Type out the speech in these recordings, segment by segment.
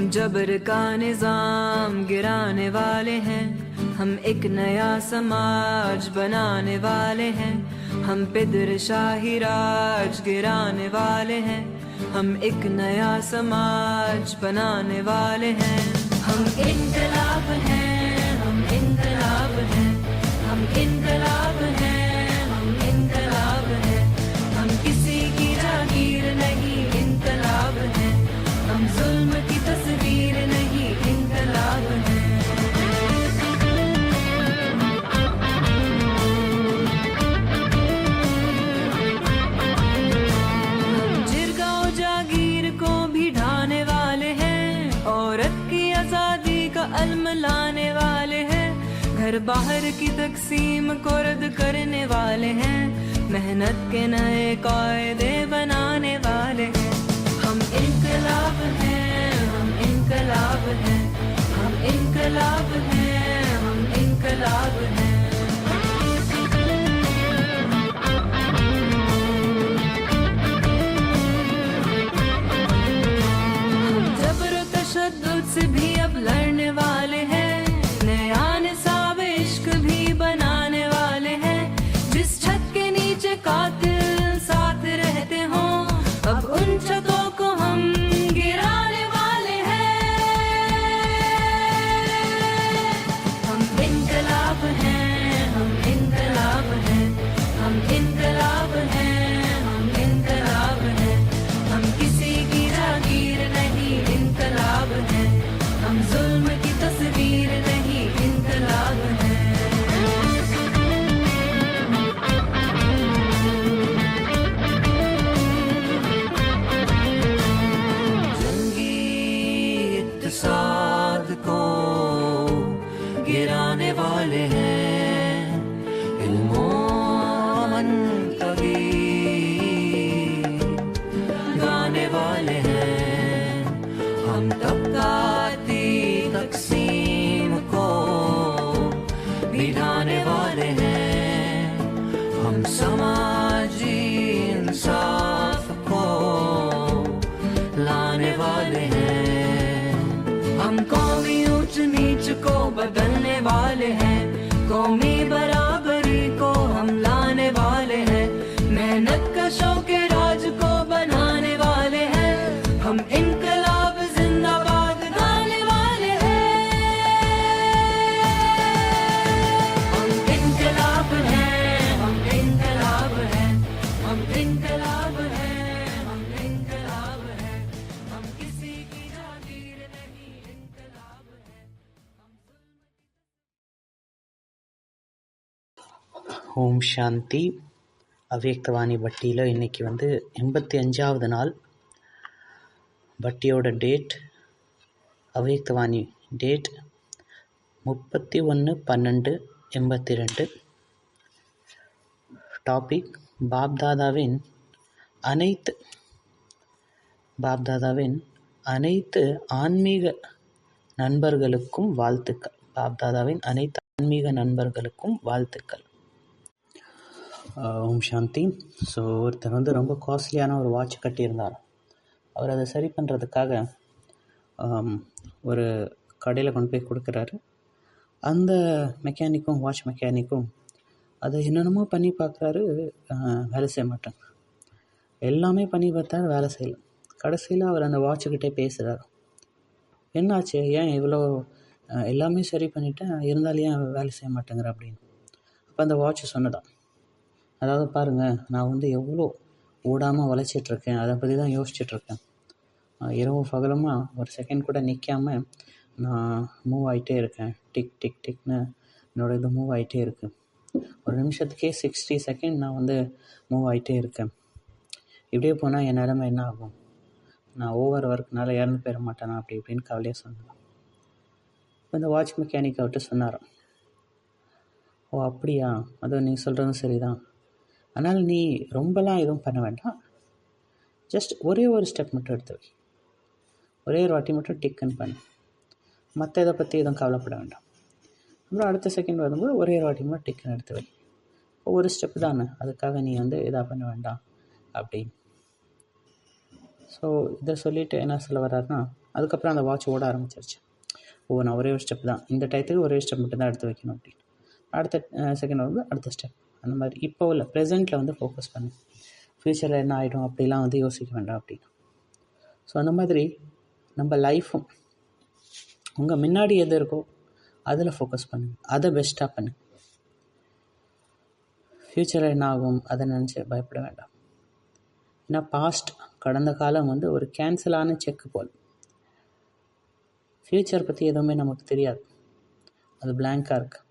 जबर का निजाम गिराने वाले हैं, हम एक नया समाज बनाने वाले हैं। हम पे शाही राज गिराने वाले हैं, हम एक नया समाज बनाने वाले हैं। हम इनकलाब हैं, हम इनकलाब हैं, हम इनकलाब हैं, हम इनकलाब हैं। हम किसी की जागीर नहीं, इनकलाब हैं। हम जुल्म की तस्वीर नहीं, इनकलाब हैं। हम जिरगा जागीर को भी ढाने वाले हैं, औरत की आजादी का अलम लाने वाले हैं। घर बाहर की तकसीम को रद्द करने वाले हैं, मेहनत के नए कायदे बनाने वाले हैं। हम इनकलाब हैं, हम इनकलाब हैं, हम इनकलाब हैं, हम इनकलाब हैं। हम जबर तशद्दुद से भी अब लड़ने वाले हैं, नया निसाब इश्क भी बनाने वाले हैं। जिस छत के नीचे कातिल साथ रहते हों, अब उन छतों को हम गिराने वाले हैं। हम इनकलाब हैं, हम इनकलाब हैं, हम इनकलाब हैं, हम इनकलाब हैं। हम किसी की जागीर नहीं, इनकलाब हैं। हम जुल्म की तस्वीर नहीं, इनकलाब हैं। इत्तेसाद को गिराने वाले हैं, इल्मो मंतवी गाने वाले हैं। हम तबकाती तकसीम को मिटाने वाले हैं, हम समाजी इंसाफ को लाने वाले हैं। हम कौमी ऊंच नीच को बदलने वाले हैं, कौमी बराबरी को हम लाने वाले हैं। मेहनत का शौक राज को बनाने वाले हैं, हम इनकलाब जिंदाबाद गाने वाले हैं। हम इनकलाब हैं, हम इनकलाब हैं, हम इनकलाब हैं, हम इनकलाब हैं। हम किसी की जागीर नहीं, इनकलाब है। ஓம் சாந்தி. அவ்யக்தவாணி பட்டியில் இன்றைக்கி 85வது நாள். பட்டியோட டேட், அவ்யக்தவாணி டேட் 31/12/82. டாபிக் பாப்தாதாவின் அனைத்து ஆன்மீக நண்பர்களுக்கும் வாழ்த்துக்கள். பாப்தாதாவின் அனைத்து ஆன்மீக நண்பர்களுக்கும் வாழ்த்துக்கள். ஓம் சாந்தி. ஸோ ஒருத்தர் ரொம்ப காஸ்ட்லியான ஒரு வாட்ச் கட்டியிருந்தார். அவர் அதை சரி பண்ணுறதுக்காக ஒரு கடையில் கொண்டு போய் கொடுக்குறாரு. அந்த மெக்கானிக்கும் வாட்ச் மெக்கானிக்கும் அதை என்னென்னமோ பண்ணி பார்க்குறாரு, வேலை செய்ய மாட்டாங்க. எல்லாமே பண்ணி பார்த்தாரு, வேலை செய்யலை. கடைசியில் அவர் அந்த வாட்சுக்கிட்டே பேசுகிறார். என்னாச்சு, ஏன் இவ்வளோ எல்லாமே சரி பண்ணிட்டேன், இருந்தாலும் ஏன் வேலை செய்ய மாட்டேங்கிற அப்படின்னு. அப்போ அந்த வாட்ச் சொன்னதான், அதாவது பாருங்கள், நான் எவ்வளோ ஓடாமல் உழைச்சிட்ருக்கேன், அதை பற்றி தான் யோசிச்சுட்ருக்கேன். இரவு பகலமாக ஒரு செகண்ட் கூட நிற்காம நான் மூவ் ஆகிட்டே இருக்கேன். டிக் டிக் டிக்னு என்னோடய இது மூவ் ஆகிட்டே இருக்குது. ஒரு நிமிஷத்துக்கே 60 செகண்ட் நான் மூவ் ஆகிட்டே இருக்கேன். இப்படியே போனால் என் நிலைமை என்ன ஆகும், நான் ஓவர் ஒர்க்னால இறந்து போயிட மாட்டேனா அப்படி இப்படின்னு கவலையாக சொன்னேன். இப்போ இந்த வாட்ச் மெக்கானிக் அவர்கிட்ட சொன்னாராம், ஓ அப்படியா, அது நீ சொல்கிறதும் சரிதான். அதனால் நீ ரொம்பலாம் எதுவும் பண்ண வேண்டாம், ஜஸ்ட் ஒரே ஒரு ஸ்டெப் மட்டும் எடுத்து வை, ஒரே ஒரு வாட்டி மட்டும் டிக்குன்னு பண்ணு, மற்ற இதை பற்றி எதுவும் கவலைப்பட வேண்டாம். அப்புறம் அடுத்த செகண்ட் வரும்போது ஒரே ஒரு வாட்டி மட்டும் டிக்குன்னு எடுத்து வை, ஒரு ஸ்டெப்பு தானே, அதுக்காக நீ இதாக பண்ண வேண்டாம் அப்படின்னு. ஸோ இதை சொல்லிவிட்டு என்ன சொல்ல வர்றாருன்னா, அதுக்கப்புறம் அந்த வாட்ச் ஓட ஆரம்பிச்சிருச்சு. நான் ஒரே ஒரு ஸ்டெப் தான், இந்த டயத்துக்கு ஒரே ஸ்டெப் மட்டும் தான் எடுத்து வைக்கணும் அப்படின்னு. அடுத்த செகண்ட் வந்து அடுத்த ஸ்டெப். அந்த மாதிரி இப்போ உள்ள ப்ரெசென்ட்டில் வந்து ஃபோக்கஸ் பண்ணு. ஃப்யூச்சரில் என்ன ஆகிடும் அப்படிலாம் வந்து யோசிக்க வேண்டாம் அப்படின்னு. ஸோ அந்த மாதிரி நம்ம லைஃப்பும் உங்கள் முன்னாடி எது இருக்கோ அதில் ஃபோக்கஸ் பண்ணுங்க, அதை பெஸ்ட்டாக பண்ணு. ஃப்யூச்சரில் என்ன ஆகும் அதை நினச்சி பயப்பட வேண்டாம். ஏன்னா பாஸ்ட் கடந்த காலம் வந்து ஒரு கேன்சலான செக்கு போல். ஃப்யூச்சர் பற்றி எதுவுமே நமக்கு தெரியாது, அது பிளாங்காக இருக்குது.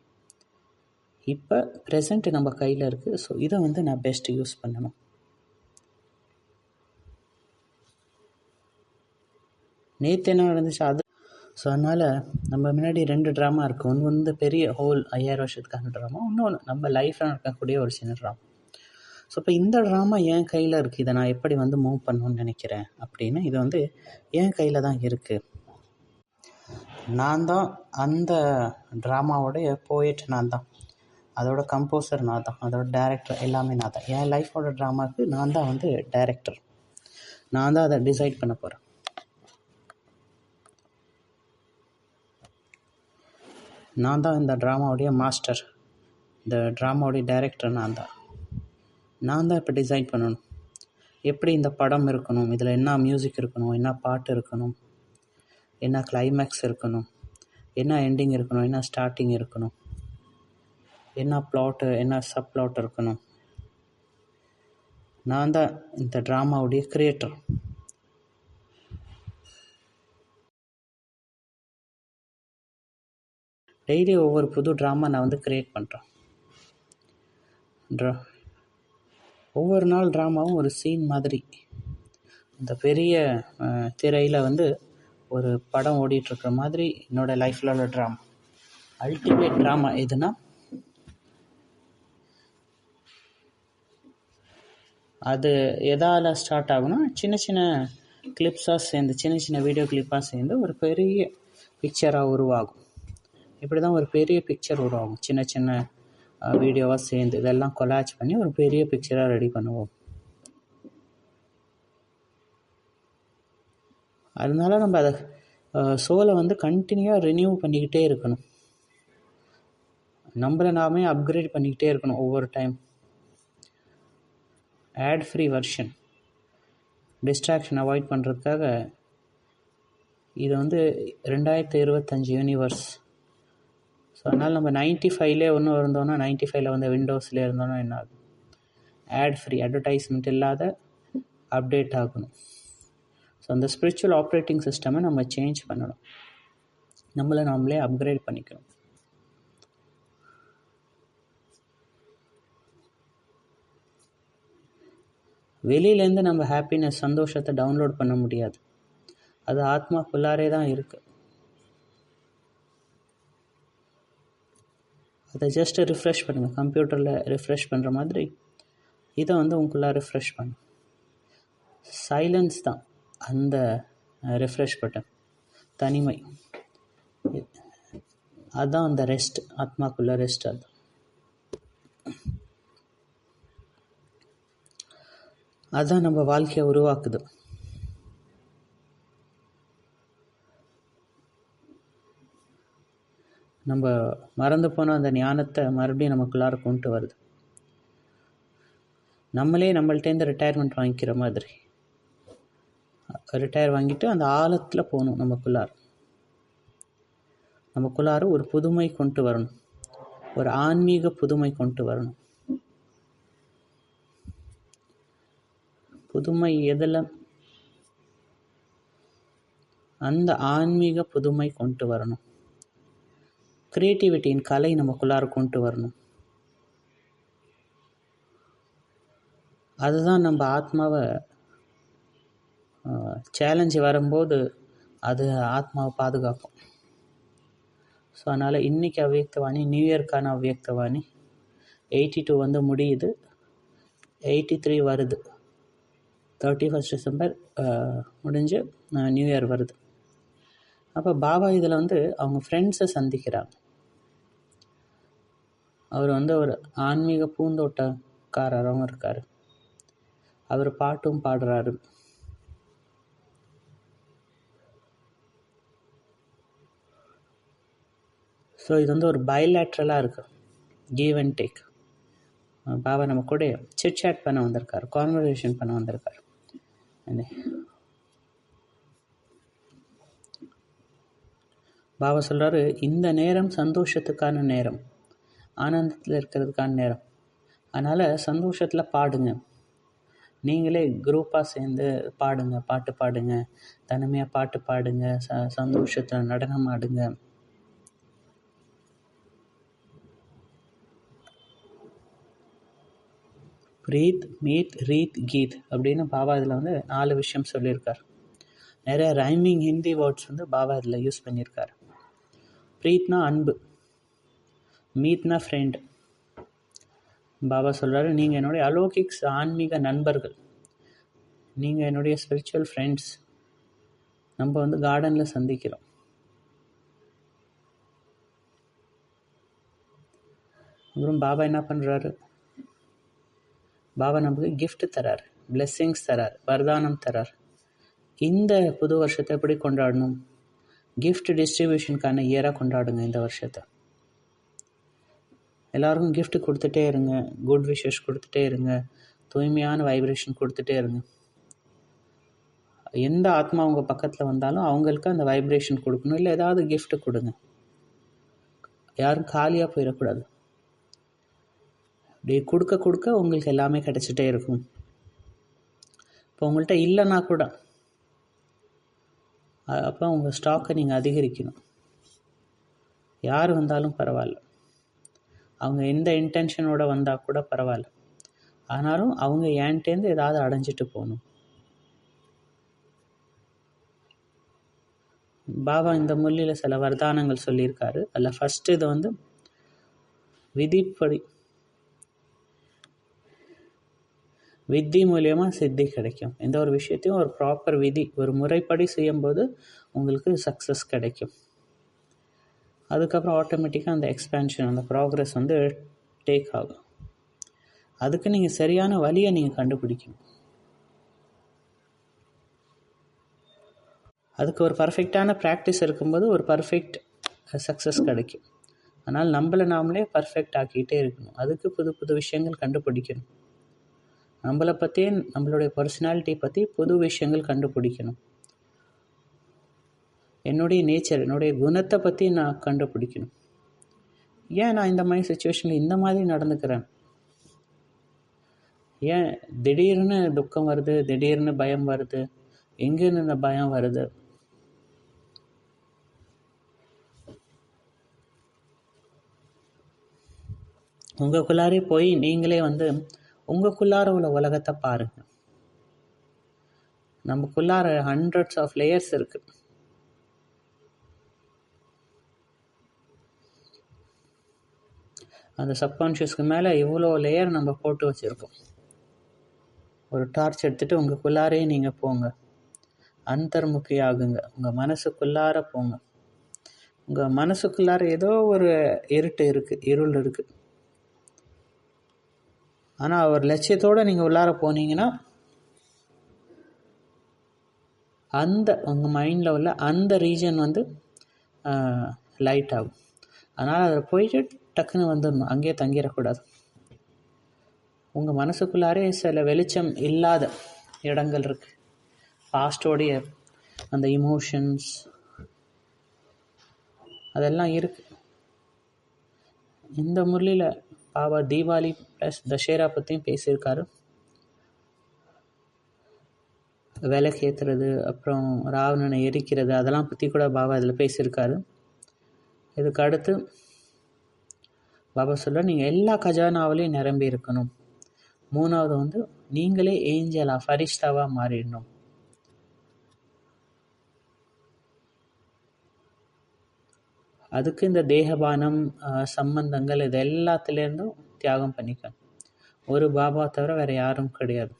இப்போ ப்ரெசண்ட்டு நம்ம கையில் இருக்குது. ஸோ இதை வந்து நான் பெஸ்ட்டு யூஸ் பண்ணணும். நேற்று என்ன நடந்துச்சு அது. ஸோ அதனால் நம்ம முன்னாடி 2 ட்ராமா இருக்குது. ஒன்று வந்து பெரிய ஹோல் 5000 வருஷத்துக்கான ட்ராமா, இன்னொன்று நம்ம லைஃப்பில் நடக்கக்கூடிய ஒரு சின்ன ட்ராமா. ஸோ இப்போ இந்த ட்ராமா என் கையில் இருக்குது, இதை நான் எப்படி வந்து மூவ் பண்ணணும்னு நினைக்கிறேன் அப்படின்னு. இது வந்து என் கையில் தான் இருக்குது. நான் தான் அந்த ட்ராமாவோடைய போயட், நான் தான் அதோட கம்போசர், நான் தான் அதோட டைரக்டர், எல்லாமே நான் தான். என் லைஃபோட ட்ராமாவுக்கு நான் தான் வந்து டைரக்டர், நான் தான் அதை டிசைட் பண்ண போகிறேன். நான் தான் இந்த ட்ராமாவுடைய மாஸ்டர், இந்த ட்ராமாவுடைய டைரக்டர் நான் தான் இப்போ டிசைன் பண்ணணும். எப்படி இந்த படம் இருக்கணும், இதில் என்ன மியூசிக் இருக்கணும், என்ன பாட்டு இருக்கணும், என்ன கிளைமேக்ஸ் இருக்கணும், என்ன எண்டிங் இருக்கணும், என்ன ஸ்டார்டிங் இருக்கணும், என்ன ப்ளாட்டு, என்ன சப் ப்ளாட் இருக்கணும். நான் தான் இந்த ட்ராமாவுடைய கிரியேட்டர். டெய்லி ஒவ்வொரு புது ட்ராமா நான் வந்து க்ரியேட் பண்ணுறேன். ஒவ்வொரு நாள் ட்ராமாவும் ஒரு சீன் மாதிரி. இந்த பெரிய திரையில் வந்து ஒரு படம் ஓடிட்டுருக்கிற மாதிரி என்னோடய லைஃப்பில் உள்ள ட்ராமா. அல்டிமேட் ட்ராமா எதுனா அது எதால் ஸ்டார்ட் ஆகுனா, சின்ன சின்ன கிளிப்ஸாக சேர்ந்து, சின்ன சின்ன வீடியோ கிளிப்பாக சேர்ந்து ஒரு பெரிய பிக்சராக உருவாகும். இப்படி தான் ஒரு பெரிய பிக்சர் உருவாகும். சின்ன சின்ன வீடியோவாக சேர்ந்து இதெல்லாம் கொலாஜ் பண்ணி ஒரு பெரிய பிக்சராக ரெடி பண்ணுவோம். அதனால நம்ம அதை சோலை வந்து கண்டினியூவாக ரினியூ பண்ணிக்கிட்டே இருக்கணும். நம்மளை நாமே அப்கிரேட் பண்ணிக்கிட்டே இருக்கணும் ஒவ்வொரு time. Ad free version, distraction avoid பண்ணுறதுக்காக இது வந்து 2025 யூனிவர்ஸ். ஸோ அதனால் நம்ம 95லே ஒன்று இருந்தோன்னா, 95ல் வந்து விண்டோஸ்லேயே இருந்தோன்னா என்ன ஆகும், ஆட் ஃப்ரீ, அட்வர்டைஸ்மெண்ட் இல்லாத அப்டேட் ஆகணும். ஸோ அந்த ஸ்பிரிச்சுவல் ஆப்ரேட்டிங் சிஸ்டமை நம்ம சேஞ்ச் பண்ணணும், நம்மளை நாமளே அப்கிரேட் பண்ணிக்கணும். வெளியிலேருந்து நம்ம ஹாப்பினஸ், சந்தோஷத்தை டவுன்லோட் பண்ண முடியாது, அது ஆத்மாக்குள்ளாரே தான் இருக்குது. அதை ஜஸ்ட்டு ரிஃப்ரெஷ் பண்ணுங்கள், கம்ப்யூட்டரில் ரிஃப்ரெஷ் பண்ணுற மாதிரி இதை வந்து உங்களுக்குள்ளே ரிஃப்ரெஷ் பண்ணும். சைலன்ஸ் தான் அந்த ரிஃப்ரெஷ் பட்டன், தனிமை, அதுதான் அந்த ரெஸ்ட், ஆத்மாக்குள்ளே ரெஸ்ட். அதுதான் நம்ம வாழ்க்கையை உருவாக்குது. நம்ம மறந்து போன அந்த ஞானத்தை மறுபடியும் நமக்குள்ளார கொண்டு வருது. நம்மளே நம்மள்டேருந்து ரிட்டையர்மெண்ட் வாங்கிக்கிற மாதிரி, ரிட்டையர் வாங்கிட்டு அந்த ஆழத்தில் போகணும். நமக்குள்ளார ஒரு புதுமை கொண்டு வரணும், ஒரு ஆன்மீக புதுமை கொண்டு வரணும். புதுமை எதில்? அந்த ஆன்மீக புதுமை கொண்டு வரணும். கிரியேட்டிவிட்டியின் கலை நமக்குள்ளார கொண்டு வரணும். அதுதான் நம்ம ஆத்மாவை சேலஞ்சு வரும்போது அது ஆத்மாவை பாதுகாக்கும். ஸோ அதனால் இன்றைக்கி அவ்வியக்தவாணி, நியூ இயர்க்கான அவ்வியக்தவாணி 82 வந்து முடியுது, 83 வருது. 31 டிசம்பர் முடிஞ்சு நியூ இயர் வருது. அப்போ பாபா இதில் வந்து அவங்க ஃப்ரெண்ட்ஸை சந்திக்கிறாங்க. அவர் வந்து ஒரு ஆன்மீக பூந்தோட்டக்காரரும் இருக்கார். அவர் பாட்டும் பாடுறாரு. ஸோ இது வந்து ஒரு பைலேட்ரலாக இருக்குது, கிவ் அண்ட் டேக். பாபா நம்ம கூட சிட் பண்ண வந்திருக்காரு, கான்வர்சேஷன் பண்ண வந்திருக்காரு. பாபா சொல்கிறாரு, இந்த நேரம் சந்தோஷத்துக்கான நேரம், ஆனந்தத்தில் இருக்கிறதுக்கான நேரம். அதனால் சந்தோஷத்தில் பாடுங்க, நீங்களே குரூப்பாக சேர்ந்து பாடுங்க, பாட்டு பாடுங்க, தனிமையாக பாட்டு பாடுங்க, சந்தோஷத்தில் நடனம் ஆடுங்க. பிரீத், மீத், ரீத், கீத் அப்படின்னு பாபா இதில் வந்து 4 விஷயம் சொல்லியிருக்கார். நிறைய ரைமிங் ஹிந்தி வேர்ட்ஸ் வந்து பாபா இதில் யூஸ் பண்ணியிருக்கார். பிரீத்னா அன்பு, மீத்னா ஃப்ரெண்ட். பாபா சொல்கிறாரு, நீங்கள் என்னுடைய அலௌகிக்ஸ் ஆன்மீக நண்பர்கள், நீங்கள் என்னுடைய ஸ்பிரிச்சுவல் ஃப்ரெண்ட்ஸ். நம்ம வந்து கார்டனில் சந்திக்கிறோம். அப்புறம் பாபா என்ன பண்ணுறாரு, பாபா நமக்கு கிஃப்ட் தரார், பிளெஸ்ஸிங்ஸ் தரார், வரதானம் தரார். இந்த புது வருஷத்தை எப்படி கொண்டாடணும்? கிஃப்ட் டிஸ்ட்ரிபியூஷனுக்கான இயராக கொண்டாடுங்க இந்த வருஷத்தை. எல்லாருக்கும் கிஃப்ட் கொடுத்துட்டே இருங்க, குட் விஷஸ் கொடுத்துட்டே இருங்க, தூய்மையான வைப்ரேஷன் கொடுத்துட்டே இருங்க. எந்த ஆத்மா அவங்க பக்கத்தில் வந்தாலும் அவங்களுக்கு அந்த வைப்ரேஷன் கொடுக்கணும், இல்லை ஏதாவது கிஃப்ட் கொடுங்க. யாரும் காலியாக போயிடக்கூடாது. அப்படி கொடுக்க கொடுக்க உங்களுக்கு எல்லாமே கிடச்சிட்டே இருக்கும். இப்போ உங்கள்கிட்ட இல்லைன்னா கூட அப்போ உங்கள் ஸ்டாக்கை நீங்கள் அதிகரிக்கணும். யார் வந்தாலும் பரவாயில்ல, அவங்க எந்த இன்டென்ஷனோடு வந்தால் கூட பரவாயில்ல, ஆனாலும் அவங்க ஏன்ட்டேருந்து ஏதாவது அடைஞ்சிட்டு போகணும். பாபா இந்த முள்ளியில் சில வரதானங்கள் சொல்லியிருக்காரு. அதில் ஃபஸ்ட்டு இது வந்து விதிப்படி, வித்தி மூலியமாக சித்தி கிடைக்கும். எந்த ஒரு விஷயத்தையும் ஒரு ப்ராப்பர் விதி, ஒரு முறைப்படி செய்யும்போது உங்களுக்கு சக்ஸஸ் கிடைக்கும். அதுக்கப்புறம் ஆட்டோமேட்டிக்காக அந்த எக்ஸ்பேன்ஷன், அந்த ப்ராக்ரஸ் வந்து டேக் ஆகும். அதுக்கு நீங்கள் சரியான வழியை நீங்கள் கண்டுபிடிக்கணும். அதுக்கு ஒரு பர்ஃபெக்டான ப்ராக்டிஸ் இருக்கும்போது ஒரு பர்ஃபெக்ட் சக்ஸஸ் கிடைக்கும். அதனால் நம்மளை நாமளே பர்ஃபெக்ட் ஆக்கிக்கிட்டே இருக்கணும். அதுக்கு புது புது விஷயங்கள் கண்டுபிடிக்கணும். நம்மளை பற்றியே, நம்மளுடைய பர்சனாலிட்டி பற்றி புது விஷயங்கள் கண்டுபிடிக்கணும். என்னுடைய நேச்சர், என்னுடைய குணத்தை பற்றி நான் கண்டுபிடிக்கணும். ஏன் நான் இந்த மாதிரி சுச்சுவேஷனில் இந்த மாதிரி நடந்துக்கிறேன், ஏன் திடீர்னு துக்கம் வருது, திடீர்னு பயம் வருது, எங்கேருந்து இந்த பயம் வருது? உங்களுக்குள்ளாரே போய் நீங்களே வந்து உங்களுக்குள்ளார உள்ள உலகத்தை பாருங்கள். நமக்குள்ளார ஹண்ட்ரட்ஸ் ஆஃப் லேயர்ஸ் இருக்குது. அந்த சப்கான்ஷியஸ்க்கு மேலே இவ்வளோ லேயர் நம்ம போட்டு வச்சுருக்கோம். ஒரு டார்ச் எடுத்துகிட்டு உங்களுக்குள்ளாரே நீங்கள் போங்க, அந்தர்முகி ஆகுங்க, உங்கள் மனசுக்குள்ளார போங்க. உங்கள் மனசுக்குள்ளார ஏதோ ஒரு இருட்டு இருக்குது, இருள் இருக்குது. ஆனால் ஒரு லட்சியத்தோடு நீங்கள் உள்ளார போனீங்கன்னா அந்த உங்கள் மைண்டில் உள்ள அந்த ரீஜன் வந்து லைட் ஆகும். அதனால் அதில் போயிட்டு டக்குன்னு வந்துடணும், அங்கேயே தங்கிடக்கூடாது. உங்கள் மனசுக்குள்ளாரே சில வெளிச்சம் இல்லாத இடங்கள் இருக்குது. பாஸ்டோடைய அந்த இமோஷன்ஸ் அதெல்லாம் இருக்குது. இந்த முரளியில் பாபா தீபாவளி ப்ளஸ் தசேரா பற்றியும் பேசியிருக்காரு. விளக்கு ஏற்றுறது, அப்புறம் ராவணனை எரிக்கிறது, அதெல்லாம் பற்றி கூட பாபா இதில் பேசியிருக்காரு. இதுக்கு அடுத்து பாபா சொல்ல, நீங்கள் எல்லா கஜானாவிலையும் நிரம்பி இருக்கணும். 3வது வந்து நீங்களே ஏஞ்சலா, ஃபரிஷ்தாவாக மாறிடணும். அதுக்கு இந்த தேகபானம், சம்பந்தங்கள், இது எல்லாத்துலேருந்தும் தியாகம் பண்ணிக்கணும். ஒரு பாபா தவிர வேறு யாரும் கிடையாது.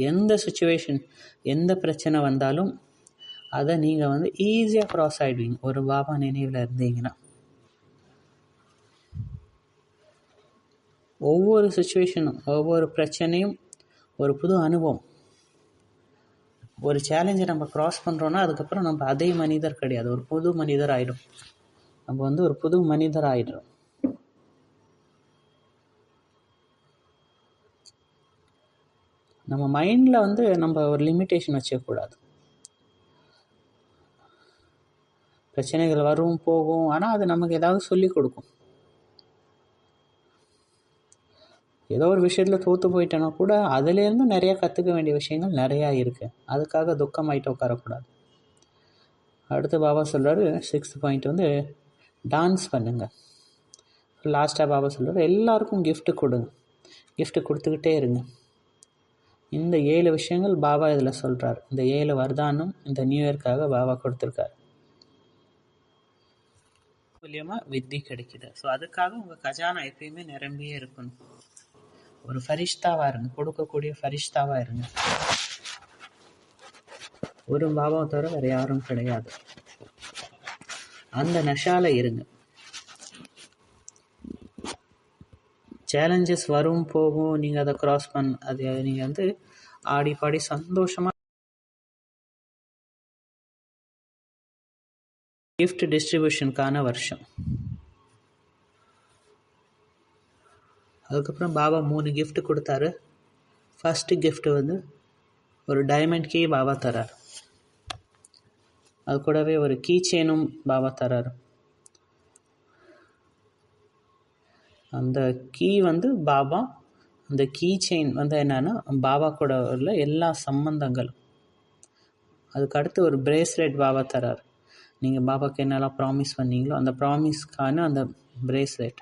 எந்த சுச்சுவேஷன், எந்த பிரச்சனை வந்தாலும் அதை நீங்கள் வந்து ஈஸியாக க்ராஸ் ஆகிடுவீங்க ஒரு பாபா நினைவில் இருந்தீங்கன்னா. ஒவ்வொரு சுச்சுவேஷனும், ஒவ்வொரு பிரச்சனையும் ஒரு புது அனுபவம். ஒரு சேலஞ்சை நம்ம க்ராஸ் பண்ணுறோன்னா அதுக்கப்புறம் நம்ம அதே மனிதர் கிடையாது, ஒரு புது மனிதர் ஆகிடும். நம்ம வந்து ஒரு புது மனிதர் ஆயிடுறோம். நம்ம மைண்டில் வந்து நம்ம ஒரு லிமிட்டேஷன் வச்சுக்கக்கூடாது. பிரச்சனைகள் வரும் போகும், ஆனால் அது நமக்கு ஏதாவது சொல்லி கொடுக்கும். ஏதோ ஒரு விஷயத்தில் தோற்று போயிட்டேன்னா கூட அதுலேருந்து நிறையா கற்றுக்க வேண்டிய விஷயங்கள் நிறையா இருக்குது. அதுக்காக துக்கமாயிட்டு உட்காரக்கூடாது. அடுத்து பாபா சொல்கிறாரு 6th பாயிண்ட் வந்து டான்ஸ் பண்ணுங்க. லாஸ்ட்டாக பாபா சொல்கிறாரு எல்லாருக்கும் கிஃப்ட்டு கொடுங்க, கிஃப்ட்டு கொடுத்துக்கிட்டே இருங்க. இந்த 7 விஷயங்கள் பாபா இதில் சொல்கிறார். இந்த 7 வர்தானம் இந்த நியூ இயர்க்காக பாபா கொடுத்துருக்காரு. மூலியமாக வித்தி கிடைக்குது. ஸோ அதுக்காக உங்கள் கஜானா எப்பயுமே நிரம்பியே இருக்கணும். ஒரு ஃபரிஷ்தாவாக இருங்க, கொடுக்கக்கூடிய ஃபரிஷ்தாவாக இருங்க. ஒரு பாபாவை தவிர வேறு யாரும் கிடையாது. அந்த நஷால இருங்க. சேலஞ்சஸ் வரும் போகும், நீங்கள் அதை க்ராஸ் அது நீங்கள் வந்து ஆடி பாடி சந்தோஷமாக கிஃப்ட் டிஸ்ட்ரிபியூஷனுக்கான வருஷம். அதுக்கப்புறம் பாபா 3 கிஃப்ட் கொடுத்தாரு. ஃபஸ்ட்டு கிஃப்ட் வந்து ஒரு டைமண்ட் கீ பாபா தரார். அது கூடவே ஒரு கீ செயினும் பாபா தரார். அந்த கீ வந்து பாபா, அந்த கீ செயின் வந்து என்னன்னா பாபா கூட உள்ள எல்லா சம்பந்தங்களும். அதுக்கு அடுத்து ஒரு பிரேஸ்லெட் பாபா தரார். நீங்கள் பாபாவுக்கு என்னெல்லாம் ப்ராமிஸ் பண்ணீங்களோ அந்த ப்ராமிஸ்க்கான அந்த பிரேஸ்லெட்.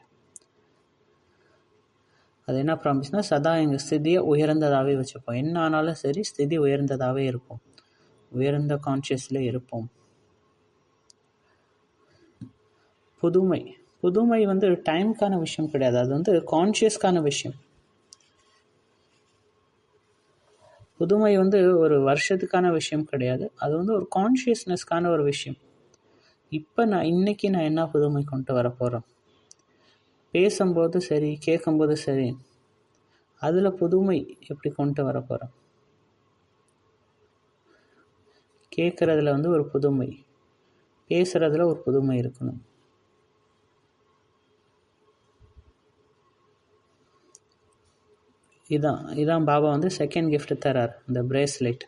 அது என்ன ப்ராமிஸ்னால் சதா எங்கள் ஸ்திதியை உயர்ந்ததாகவே வச்சுப்போம். என்ன ஆனாலும் சரி ஸ்திதி உயர்ந்ததாகவே இருப்போம், உயர்ந்த கான்ஷியஸில் இருப்போம். புதுமை, புதுமை வந்து டைம்க்கான விஷயம் கிடையாது, அது வந்து கான்ஷியஸ்க்கான விஷயம். புதுமை வந்து ஒரு வருஷத்துக்கான விஷயம் கிடையாது, அது வந்து ஒரு கான்ஷியஸ்னஸ்க்கான ஒரு விஷயம். இப்போ இன்னைக்கு நான் என்ன புதுமை கொண்டு வர போகிறேன், பேசும்போது சரி கேட்கும்போது சரி, அதில் புதுமை எப்படி கொண்டு வர போகிறேன். கேட்குறதுல வந்து ஒரு புதுமை, பேசுகிறதுல ஒரு புதுமை இருக்கணும். இதான் பாபா வந்து செகண்ட் கிஃப்ட் தரார், இந்த பிரேஸ்லெட்.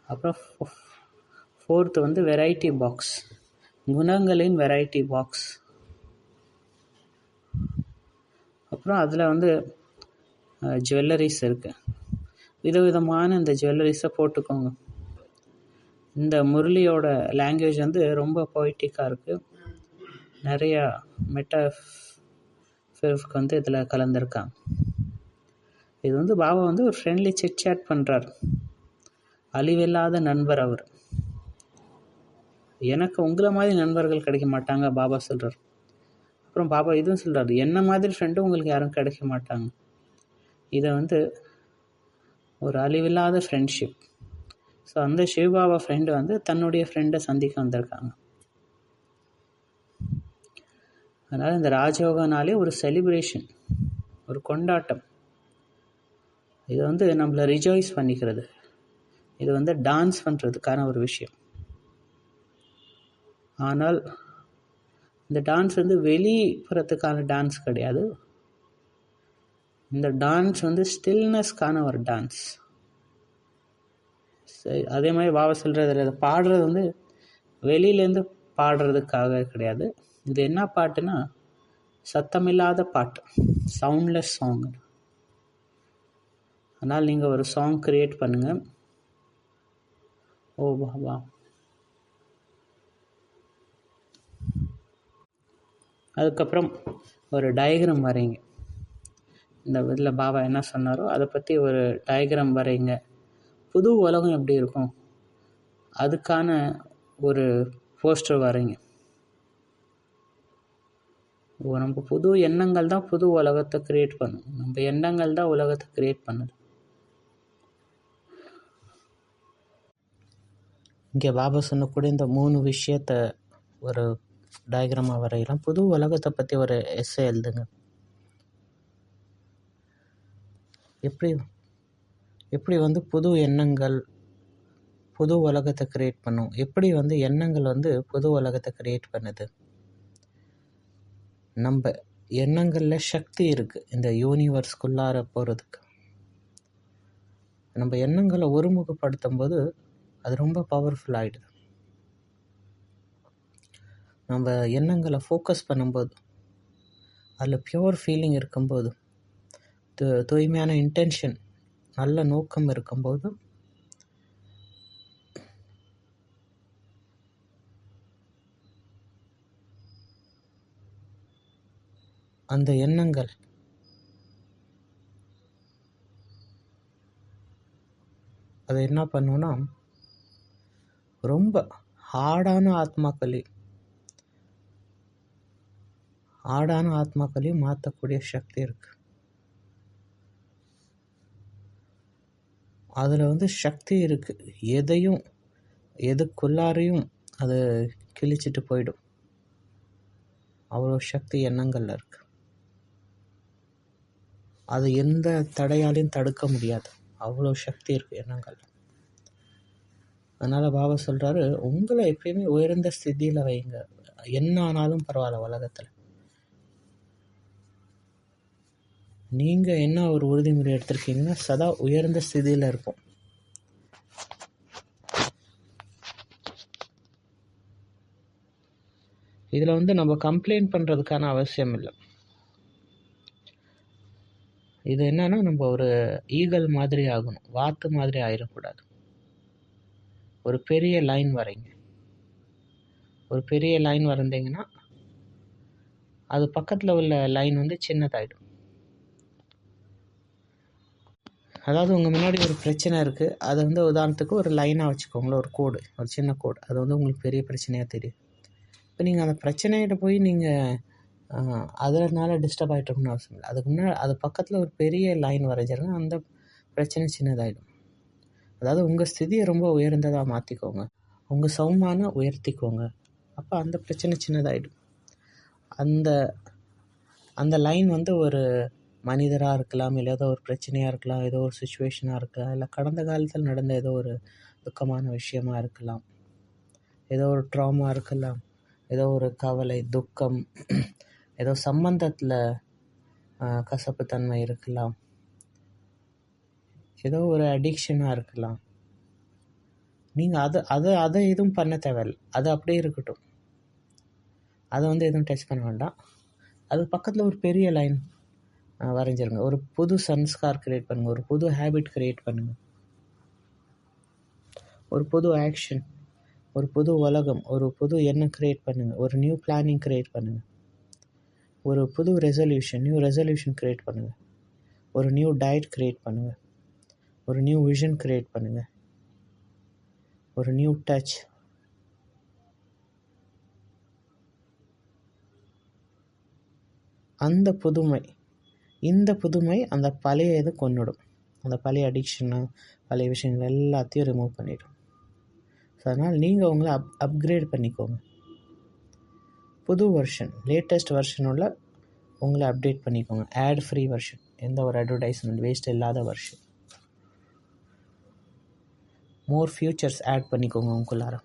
அப்புறம் 4th வந்து வெரைட்டி பாக்ஸ், குணங்களின் வெரைட்டி பாக்ஸ். அப்புறம் அதில் வந்து ஜுவல்லரிஸ் இருக்குது. விதவிதமான இந்த ஜுவல்லரிஸை போட்டுக்கோங்க. இந்த முரளியோட லாங்குவேஜ் வந்து ரொம்ப பொய்டிக்காக இருக்குது. நிறையா மெட்டாஃபிர்க்கு வந்து இதில் கலந்துருக்காங்க. இது வந்து பாபா வந்து ஒரு ஃப்ரெண்ட்லி சிட் பண்ணுறார். அழிவில்லாத நண்பர் அவர். எனக்கு உங்களை மாதிரி நண்பர்கள் கிடைக்க மாட்டாங்க பாபா சொல்கிறார். அப்புறம் பாபா இதுவும் சொல்கிறார், என்ன மாதிரி ஃப்ரெண்டும் உங்களுக்கு யாரும் கிடைக்க மாட்டாங்க. இதை வந்து ஒரு அழிவில்லாத ஃப்ரெண்ட்ஷிப். ஸோ அந்த சிவபாபா ஃப்ரெண்டு வந்து தன்னுடைய ஃப்ரெண்டை சந்திக்க வந்திருக்காங்க. அதனால் இந்த ராஜயோகனாலே ஒரு செலிப்ரேஷன், ஒரு கொண்டாட்டம். இது வந்து நம்மளை ரிஜாய்ஸ் பண்ணிக்கிறது, இது வந்து டான்ஸ் பண்ணுறதுக்கான ஒரு விஷயம். ஆனால் இந்த டான்ஸ் வந்து வெளிப்புறத்துக்கான டான்ஸ் கிடையாது. இந்த டான்ஸ் வந்து ஸ்டில்னஸ்க்கான ஒரு டான்ஸ். அதே மாதிரி பாபா சொல்கிறது, அதை பாடுறது வந்து வெளியிலேருந்து பாடுறதுக்காக கிடையாது. இது என்ன பாட்டுனா சத்தமில்லாத பாட்டு, சவுண்ட்லெஸ் சாங். அதனால் நீங்கள் ஒரு சாங் க்ரியேட் பண்ணுங்கள். ஓ பாபா, அதுக்கப்புறம் ஒரு டயக்ராம் வரைங்க. இந்த இதில் பாபா என்ன சொன்னாரோ அதை பற்றி ஒரு டயக்ராம் வரைங்க. புது உலகம் எப்படி இருக்கும் அதுக்கான ஒரு போஸ்டர் வரைங்க. நம்ம புது எண்ணங்கள் தான் புது உலகத்தை க்ரியேட் பண்ணும். நம்ம எண்ணங்கள் தான் உலகத்தை க்ரியேட் பண்ணுது. இங்கே பாபா சொன்னக்கூடிய இந்த 3 விஷயத்தை ஒரு டயக்ராமாக வரையலாம். புது உலகத்தை பற்றி ஒரு எஸ்ஸே எழுதுங்க. எப்படி வந்து புது எண்ணங்கள், புது உலகத்தை க்ரியேட் பண்ணும். எப்படி வந்து எண்ணங்கள் வந்து புது உலகத்தை க்ரியேட் பண்ணுது. நம்ம எண்ணங்களில் சக்தி இருக்குது இந்த யூனிவர்ஸ்குள்ளார போகிறதுக்கு. நம்ம எண்ணங்களை ஒருமுகப்படுத்தும் போது அது ரொம்ப பவர்ஃபுல் ஆகிடுது. நம்ம எண்ணங்களை ஃபோக்கஸ் பண்ணும்போது, அதில் பியூர் ஃபீலிங் இருக்கும்போது, தூய்மையான இன்டென்ஷன், நல்ல நோக்கம் இருக்கும்போது அந்த எண்ணங்கள் அது என்ன பண்ணுன்னா ரொம்ப ஹார்டான ஆத்மாக்களையும் மாற்றக்கூடிய சக்தி இருக்குது. அதில் வந்து சக்தி இருக்குது. எதுக்குள்ளாரையும் அது கிழிச்சிட்டு போயிடும். அவ்வளோ சக்தி எண்ணங்களில் இருக்குது. அது எந்த தடையாலையும் தடுக்க முடியாது. அவ்வளோ சக்தி இருக்குது எண்ணங்கள். அதனால் பாபா சொல்கிறாரு, உங்களை எப்பயுமே உயர்ந்த ஸ்திதியில் வைங்க. என்ன ஆனாலும் பரவாயில்ல உலகத்தில். நீங்கள் என்ன ஒரு உறுதிமொழி எடுத்திருக்கீங்கன்னா சதா உயர்ந்த ஸ்திதியில் இருக்கும். இதில் வந்து நம்ம கம்ப்ளைண்ட் பண்ணுறதுக்கான அவசியம் இல்லை. இது என்னன்னா, நம்ம ஒரு ஈகல் மாதிரி ஆகணும், வாத்து மாதிரி ஆயிடக்கூடாது. ஒரு பெரிய லைன் வரைங்க. ஒரு பெரிய லைன் வரைந்தீங்கன்னா அது பக்கத்தில் உள்ள லைன் வந்து சின்னதாயிடும். அதாவது உங்கள் முன்னாடி ஒரு பிரச்சனை இருக்குது, அதை வந்து உதாரணத்துக்கு ஒரு லைனாக வச்சுக்கோங்களேன், ஒரு கோடு, ஒரு சின்ன கோடு. அது வந்து உங்களுக்கு பெரிய பிரச்சனையாக தெரியும். இப்போ நீங்கள் அந்த பிரச்சனைகிட்ட போய் நீங்கள் அதனால டிஸ்டர்ப் ஆகிட்டோம்னு அவசியம் இல்லை. அதுக்கு முன்னாடி அது பக்கத்தில் ஒரு பெரிய லைன் வரைஞ்சிருங்க, அந்த பிரச்சனை சின்னதாகிடும். அதாவது உங்கள் ஸ்திதியை ரொம்ப உயர்ந்ததாக மாற்றிக்கோங்க, உங்கள் சௌமான உயர்த்திக்கோங்க. அப்போ அந்த பிரச்சனை சின்னதாகிடும். அந்த லைன் வந்து ஒரு மனிதராக இருக்கலாம், இல்லை ஏதோ ஒரு பிரச்சனையாக இருக்கலாம், ஏதோ ஒரு சுச்சுவேஷனாக இருக்கலாம், இல்லை கடந்த காலத்தில் நடந்த ஏதோ ஒரு துக்கமான விஷயமா இருக்கலாம், ஏதோ ஒரு ட்ராமா இருக்கலாம், ஏதோ ஒரு கவலை, துக்கம், ஏதோ சம்பந்தத்தில் கசப்புத்தன்மை இருக்கலாம், ஏதோ ஒரு அடிக்ஷனாக இருக்கலாம். நீங்கள் அதை எதுவும் பண்ண தேவையில்லை. அது அப்படியே இருக்கட்டும். அதை வந்து எதுவும் டச் பண்ண வேண்டாம். அது பக்கத்தில் ஒரு பெரிய லைன் வரைஞ்சிருங்க. ஒரு புது சன்ஸ்கார் க்ரியேட் பண்ணுங்கள், ஒரு புது ஹேபிட் க்ரியேட் பண்ணுங்கள், ஒரு புது ஆக்ஷன், ஒரு புது உலகம், ஒரு புது எண்ணம் க்ரியேட் பண்ணுங்கள், ஒரு நியூ பிளானிங் க்ரியேட் பண்ணுங்கள், ஒரு புது நியூ ரெசல்யூஷன் க்ரியேட் பண்ணுங்கள், ஒரு நியூ டயட் க்ரியேட் பண்ணுங்கள், ஒரு நியூ விஷன் க்ரியேட் பண்ணுங்கள், ஒரு நியூ டச். இந்த புதுமை அந்த பழைய இது கொன்னுடும். அந்த பழைய அடிக்ஷனு, பழைய விஷயங்கள் எல்லாத்தையும் ரிமூவ் பண்ணிடும். ஸோ அதனால் நீங்கள் உங்களை அப்கிரேட் பண்ணிக்கோங்க. புது வெர்ஷன், லேட்டஸ்ட் வெர்ஷனோட உங்களை அப்டேட் பண்ணிக்கோங்க. ஆட் ஃப்ரீ வெர்ஷன், எந்த ஒரு அட்வர்டைஸ்மெண்ட் வேஸ்ட் இல்லாத வெர்ஷன். மோர் ஃபியூச்சர்ஸ் ஆட் பண்ணிக்கோங்க உங்களுக்குள்ளார.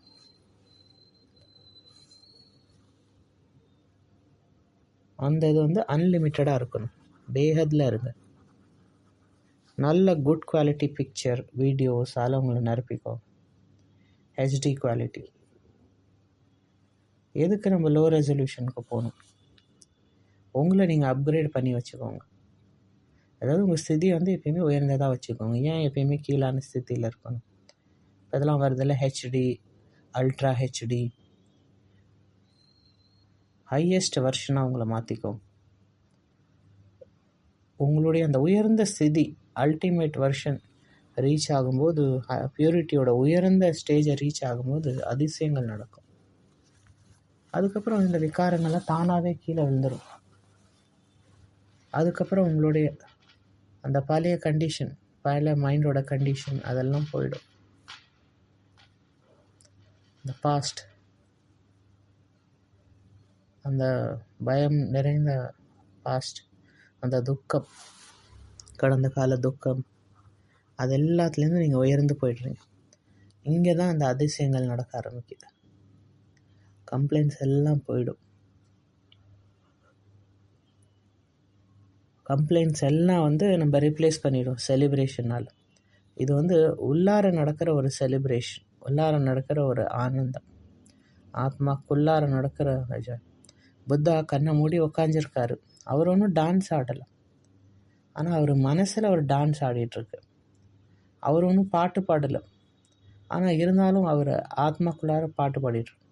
அந்த இது வந்து அன்லிமிட்டடாக இருக்கணும். பேஹதில் இருங்க. நல்ல குட் குவாலிட்டி பிக்சர், வீடியோஸ் அதெல்லாம் உங்களை நிரப்பிக்கோங்க. HD quality. எதுக்கு நம்ம லோ ரெசல்யூஷனுக்கு போகணும்? உங்களை நீங்கள் அப்கிரேட் பண்ணி வச்சுக்கோங்க. அதாவது உங்கள் ஸ்திதி வந்து எப்பயுமே உயர்ந்ததாக வச்சுக்கோங்க. ஏன் எப்பயுமே கீழான ஸ்திதியில் இருக்கணும்? இதெல்லாம் வருதில்ல, ஹெச்டி, அல்ட்ரா ஹெச்டி, ஹையஸ்ட் வெர்ஷனாக உங்களை மாற்றிக்கோங்க. உங்களுடைய அந்த உயர்ந்த ஸ்திதி, அல்டிமேட் வெர்ஷன் ரீச் ஆகும்போது, பியூரிட்டியோட உயர்ந்த ஸ்டேஜை ரீச் ஆகும்போது அதிசயங்கள் நடக்கும். அதுக்கப்புறம் இந்த விகாரங்கள்லாம் தானாகவே கீழே விழுந்துடும். அதுக்கப்புறம் உங்களுடைய அந்த பழைய கண்டிஷன், பழைய மைண்டோட கண்டிஷன் அதெல்லாம் போயிடும். இந்த பாஸ்ட், அந்த பயம் நிறைந்த பாஸ்ட், அந்த துக்கம், கடந்த கால துக்கம், அது எல்லாத்துலேருந்து நீங்கள் உயர்ந்து போய்ட்றீங்க. இங்கே தான் அந்த அதிசயங்கள் நடக்க ஆரம்பிக்குது. கம்ப்ளைண்ட்ஸ் எல்லாம் போயிடும். கம்ப்ளைண்ட்ஸ் எல்லாம் நம்ம ரீப்ளேஸ் பண்ணிடும் செலிப்ரேஷனால். இது உள்ளார நடக்கிற ஒரு செலிப்ரேஷன், உள்ளார நடக்கிற ஒரு ஆனந்தம், ஆத்மாக்குள்ளார நடக்கிற நிஜம். புத்தா கண்ணை மூடி உக்காஞ்சிருக்காரு. அவர் ஒன்றும் டான்ஸ் ஆடலை, ஆனால் அவர் மனசில் அவர் டான்ஸ் ஆடிட்டுருக்கு. அவர் ஒன்றும் பாட்டு பாடலை, ஆனால் இருந்தாலும் அவர் ஆத்மாக்குள்ளார பாட்டு பாடிட்டுருக்கு.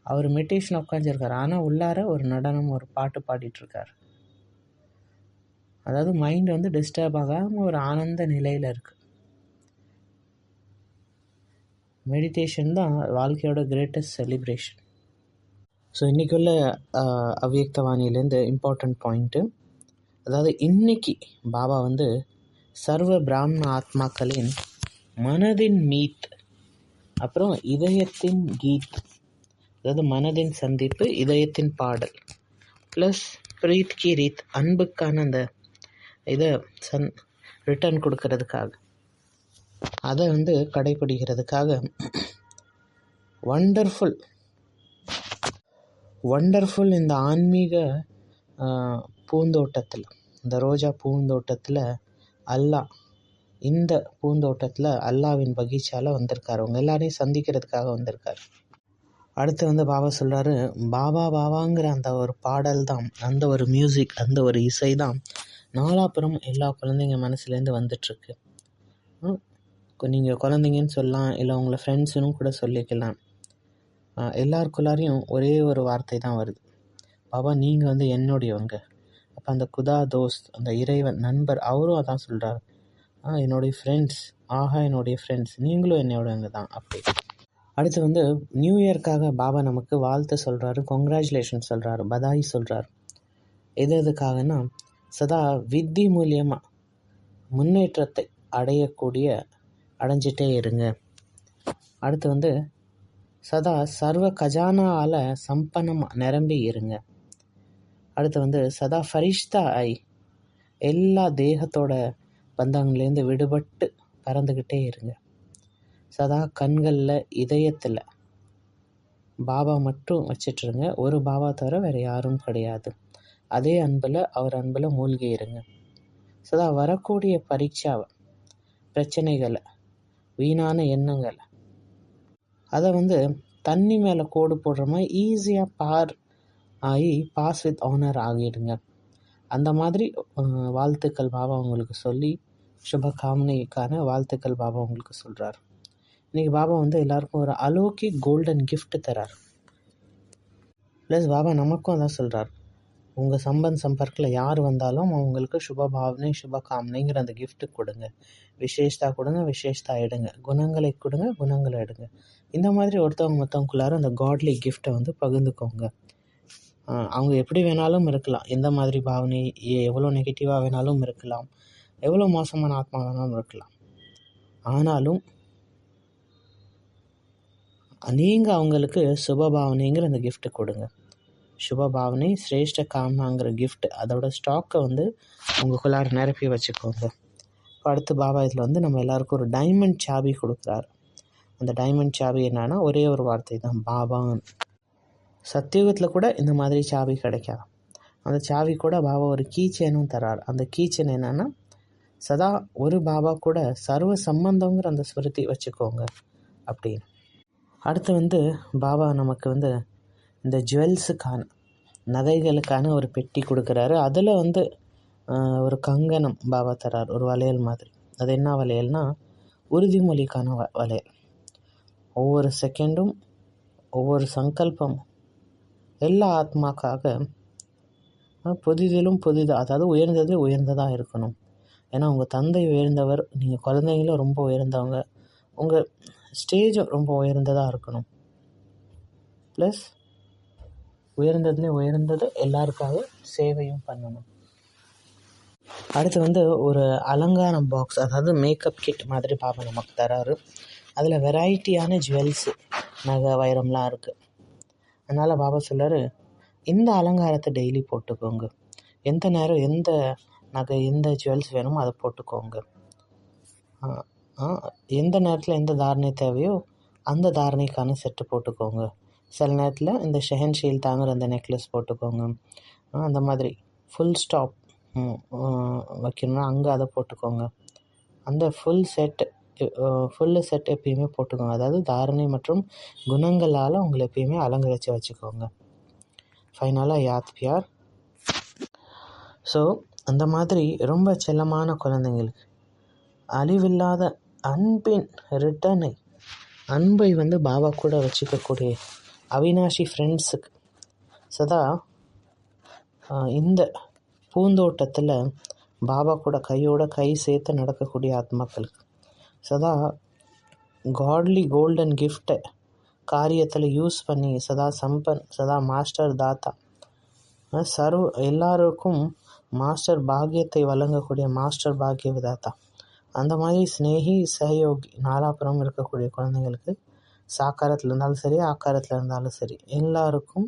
அவர் மெடிடேஷன் உட்காந்துருக்காரு, ஆனால் உள்ளார ஒரு நடனம், ஒரு பாட்டு பாடிட்டுருக்காரு. அதாவது மைண்ட் டிஸ்டர்ப் ஆகாமல் ஒரு ஆனந்த நிலையில் இருக்குது. மெடிடேஷன் தான் வாழ்க்கையோட கிரேட்டஸ்ட் செலிப்ரேஷன். ஸோ இன்றைக்கி உள்ள அவ்வியக்தவாணியிலேருந்து இம்பார்ட்டண்ட் பாயிண்ட்டு, அதாவது இன்றைக்கி பாபா சர்வ பிராமண ஆத்மாக்களின் மனதின் மீத், அப்புறம் இதயத்தின் கீத், அதாவது மனதின் சந்திப்பு, இதயத்தின் பாடல், ப்ளஸ் பிரீத் கி ரீத், அன்புக்கான அந்த இதை ரிட்டர்ன் கொடுக்கறதுக்காக, அதை கடைப்பிடிக்கிறதுக்காக வண்டர்ஃபுல் இந்த ஆன்மீக பூந்தோட்டத்தில், இந்த ரோஜா பூந்தோட்டத்தில் இந்த பூந்தோட்டத்தில் அல்லாவின் பகீச்சாவில் வந்திருக்காரு. அவங்க எல்லாரையும் சந்திக்கிறதுக்காக வந்திருக்காரு. அடுத்து பாபா சொல்கிறாரு, பாபாங்கிற அந்த ஒரு பாடல் தான், அந்த ஒரு மியூசிக், அந்த ஒரு இசை தான் நாலாப்புறம் எல்லா குழந்தைங்க மனசுலேருந்து வந்துட்டுருக்கு. நீங்கள் குழந்தைங்கன்னு சொல்லலாம், இல்லை உங்களை ஃப்ரெண்ட்ஸுன்னு கூட சொல்லிக்கலாம். எல்லாருக்குள்ளாரையும் ஒரே ஒரு வார்த்தை தான் வருது, பாபா நீங்கள் என்னுடையவங்க. அப்போ அந்த குதா தோஸ்த், அந்த இறைவன் நண்பர், அவரும் அதான் சொல்கிறார், என்னுடைய ஃப்ரெண்ட்ஸ், என்னுடைய ஃப்ரெண்ட்ஸ், நீங்களும் என்னோடவங்க தான். அப்படி அடுத்து நியூ இயர்க்காக பாபா நமக்கு வாழ்த்து சொல்கிறாரு, கங்க்ராச்சுலேஷன் சொல்கிறாரு, பதாய் சொல்கிறார். எதுக்காகனா, சதா வித்தி மூலியமாக முன்னேற்றத்தை அடைஞ்சிட்டே இருங்க. அடுத்து சதா சர்வ கஜானாவால் சம்பன்னமாக நிரம்பி இருங்க. அடுத்து சதா ஃபரிஷ்தா ஆய் எல்லா தேகத்தோட பந்தங்கள்லேருந்து விடுபட்டு பறந்துக்கிட்டே இருங்க. சதா கண்களில் இதயத்தில் பாபா மட்டும் வச்சிட்ருங்க. ஒரு பாபா தவிர வேறு யாரும் கிடையாது. அதே அன்பில், அவர் அன்பில் மூழ்கி இருங்க. சதா வரக்கூடிய பரீட்சாவை, பிரச்சனைகளை, வீணான எண்ணங்களை, அதை தண்ணி மேலே கோடு போடுற மாதிரி ஈஸியாக பாஸ் வித் ஆனர் ஆகிடுங்க. அந்த மாதிரி வாழ்த்துக்கள் பாபா உங்களுக்கு சொல்லி, சுபகாமனைக்கான வாழ்த்துக்கள் பாபா உங்களுக்கு சொல்கிறார். இன்றைக்கி பாபா எல்லாருக்கும் ஒரு அலோக்கிக் கோல்டன் கிஃப்ட் தரார். ப்ளஸ் பாபா நமக்கும் அதான் சொல்கிறார், உங்கள் சம்பர்க்கில் யார் வந்தாலும் அவங்களுக்கு சுபபாவனை, சுபகாமனைங்கிற அந்த கிஃப்ட்டு கொடுங்க. விசேஷத்தா கொடுங்க, விசேஷத்தா எடுங்க. குணங்களை கொடுங்க, குணங்களை எடுங்க. இந்த மாதிரி ஒருத்தவங்க மற்றவங்களுக்குள்ளார அந்த காட்லி கிஃப்ட்டை பகிர்ந்துக்கோங்க. அவங்க எப்படி வேணாலும் இருக்கலாம், எந்த மாதிரி பாவனை, எவ்வளோ நெகட்டிவாக வேணாலும் இருக்கலாம், எவ்வளோ மோசமான ஆத்மா வேணாலும் இருக்கலாம். ஆனாலும் நீங்கள் அவங்களுக்கு சுபபாவனைங்கிற அந்த கிஃப்ட்டு கொடுங்க. சுபபாவனை, சிரேஷ்ட காமனாங்கிற கிஃப்ட், அதோட ஸ்டாக்கை உங்களுக்குள்ளார நிரப்பி வச்சுக்கோங்க. இப்போ அடுத்து பாபா இதில் நம்ம எல்லாருக்கும் ஒரு டைமண்ட் சாபி கொடுக்குறாரு. அந்த டைமண்ட் சாபி என்னன்னா, ஒரே ஒரு வார்த்தை தான், பாபான். சத்தியுகத்தில் கூட இந்த மாதிரி சாவி கிடைக்காது. அந்த சாவி கூட பாபா ஒரு கீச்சேனும் தரார். அந்த கீச்சேன் என்னென்னா, சதா ஒரு பாபா கூட சர்வ சம்பந்தங்கிற அந்த ஸ்மிருதி வச்சுக்கோங்க அப்படின்னு. அடுத்து பாபா நமக்கு இந்த ஜுவல்ஸுக்கான, நகைகளுக்கான ஒரு பெட்டி கொடுக்குறாரு. அதில் ஒரு கங்கணம் பாபா தரார், ஒரு வளையல் மாதிரி. அது என்ன வளையல்னா, உறுதிமொழிக்கான வளையல். ஒவ்வொரு செகண்டும், ஒவ்வொரு சங்கல்பமும் எல்லா ஆத்மாக்காக புதிதிலும் புதிதாக, அதாவது உயர்ந்ததில் உயர்ந்ததாக இருக்கணும். ஏன்னா உங்கள் தந்தை உயர்ந்தவர், நீங்கள் குழந்தைங்களும் ரொம்ப உயர்ந்தவங்க, உங்கள் ஸ்டேஜும் ரொம்ப உயர்ந்ததாக இருக்கணும். ப்ளஸ் உயர்ந்ததுலேயே உயர்ந்தது எல்லாருக்காக சேவையும் பண்ணணும். அடுத்து ஒரு அலங்காரம் பாக்ஸ், அதாவது மேக்கப் கிட் மாதிரி பாபா நமக்கு தராரு. அதில் வெரைட்டியான ஜுவல்ஸு, நகை, வைரம்லாம் இருக்குது. அதனால் பாபா சொல்கிறாரு, இந்த அலங்காரத்தை டெய்லி போட்டுக்கோங்க. எந்த நேரம் எந்த நகை, எந்த ஜுவல்ஸ் வேணுமோ அதை போட்டுக்கோங்க. எந்த நேரத்தில் எந்த தாரணை தேவையோ அந்த தாரணைக்கான செட்டு போட்டுக்கோங்க. சில நேரத்தில் இந்த ஷெஹன்ஷீல் தாங்குற அந்த நெக்லஸ் போட்டுக்கோங்க. அந்த மாதிரி ஃபுல் ஸ்டாப் வைக்கணும்னா அங்கே அதை போட்டுக்கோங்க. அந்த ஃபுல் செட் எப்பயுமே போட்டுக்கோங்க. அதாவது தாரணை மற்றும் குணங்களால் உங்களை எப்பயுமே அலங்கரித்து வச்சுக்கோங்க. ஃபைனலாக யாத் பியார். ஸோ அந்த மாதிரி ரொம்ப செல்லமான குழந்தைங்களுக்கு அழிவில்லாத அன்பின் ரிட்டர்னை, அன்பை பாபா கூட வச்சுக்கக்கூடிய அவினாஷி ஃப்ரெண்ட்ஸுக்கு சதா இந்த பூந்தோட்டத்தில் பாபா கூட கையோட கை சேர்த்து நடக்கக்கூடிய ஆத்மாக்களுக்கு சதா காட்லி கோல்டன் கிஃப்டை காரியத்தில் யூஸ் பண்ணி சதா சம்பன், சதா மாஸ்டர் தாத்தா, எல்லாருக்கும் மாஸ்டர் பாக்கியத்தை வழங்கக்கூடிய மாஸ்டர் பாக்கிய விதாத்தா, அந்த மாதிரி ஸ்னேகி சகயோகி நாலாப்புறம் இருக்கக்கூடிய குழந்தைங்களுக்கு சாக்காரத்தில் இருந்தாலும் சரி ஆக்காரத்தில் இருந்தாலும் சரி எல்லாருக்கும்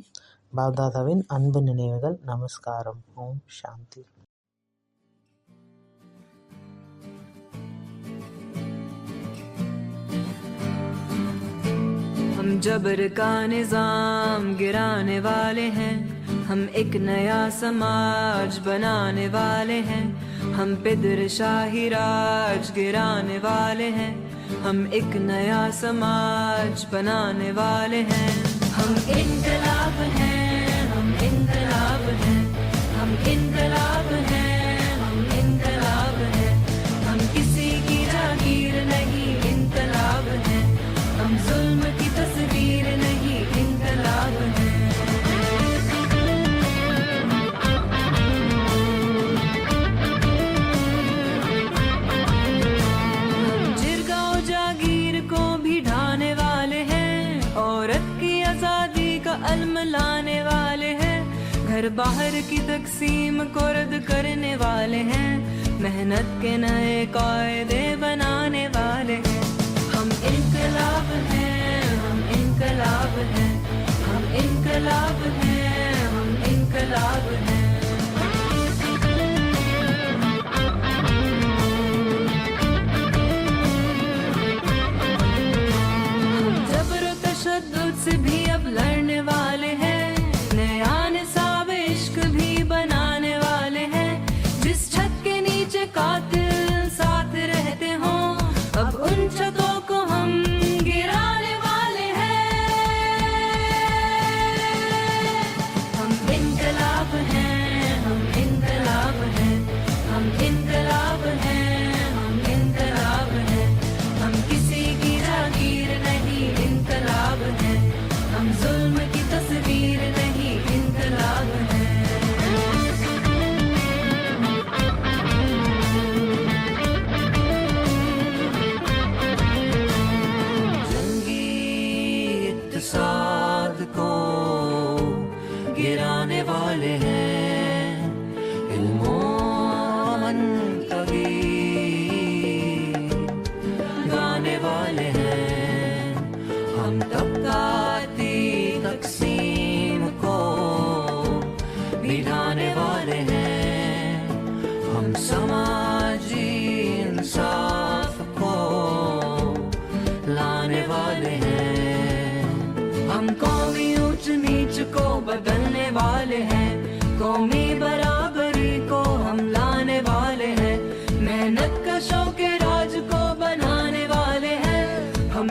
பாப்தாதாவின் அன்பு நினைவுகள். நமஸ்காரம். ஓம் சாந்தி. हम जबर का निजाम गिराने वाले हैं, हम एक नया समाज बनाने वाले हैं, हम पिदर शाही राज गिराने वाले हैं, हम एक नया समाज बनाने वाले हैं, हम इनकलाब हैं, हम इनकलाब हैं, हम इनकलाब हैं, हम इनकलाब हैं, हम किसी की जागीर नहीं इनकलाब हैं, हम जुल्म की तस्वीर नहीं इनकलाब हैं। हम जिरगांव जागीर को भी ढाने वाले हैं, औरत की आजादी का अलम लाने वाले हैं, घर बाहर की तकसीम को रद्द करने वाले हैं, मेहनत के नए कायदे बनाने वाले हैं, हम इनकलाब हैं, हम इनकलाब हैं, हम इनकलाब हैं, हम इनकलाब हैं। हम जबर तशद्दुद से भी अब लड़ने वाले हैं, नया निसाब इश्क भी बनाने वाले हैं, जिस छत के नीचे कातिल साथ रहते हों अब उन छतों को हम गिराने वाले हैं, हम इनकलाब हैं, हम इनकलाब हैं, हम इनकलाब हैं, हम इनकलाब हैं, हम किसी की जागीर नहीं इनकलाब हैं, हम जुल्म की तस्वीर नहीं इनकलाब हैं। इत्तेसाद को गिराने वाले हैं, इल्मो अमन तगीर गाने वाले हैं, हम तबकाती तकसीम को मिटाने वाले हैं, हम समाजी इंसाफ को लाने वाले हैं, हम कौमी ऊंच नीच को बदलने वाले हैं, कौमी बराबरी को हम लाने वाले हैं, मेहनत कशों के राज को बनाने वाले हैं, हम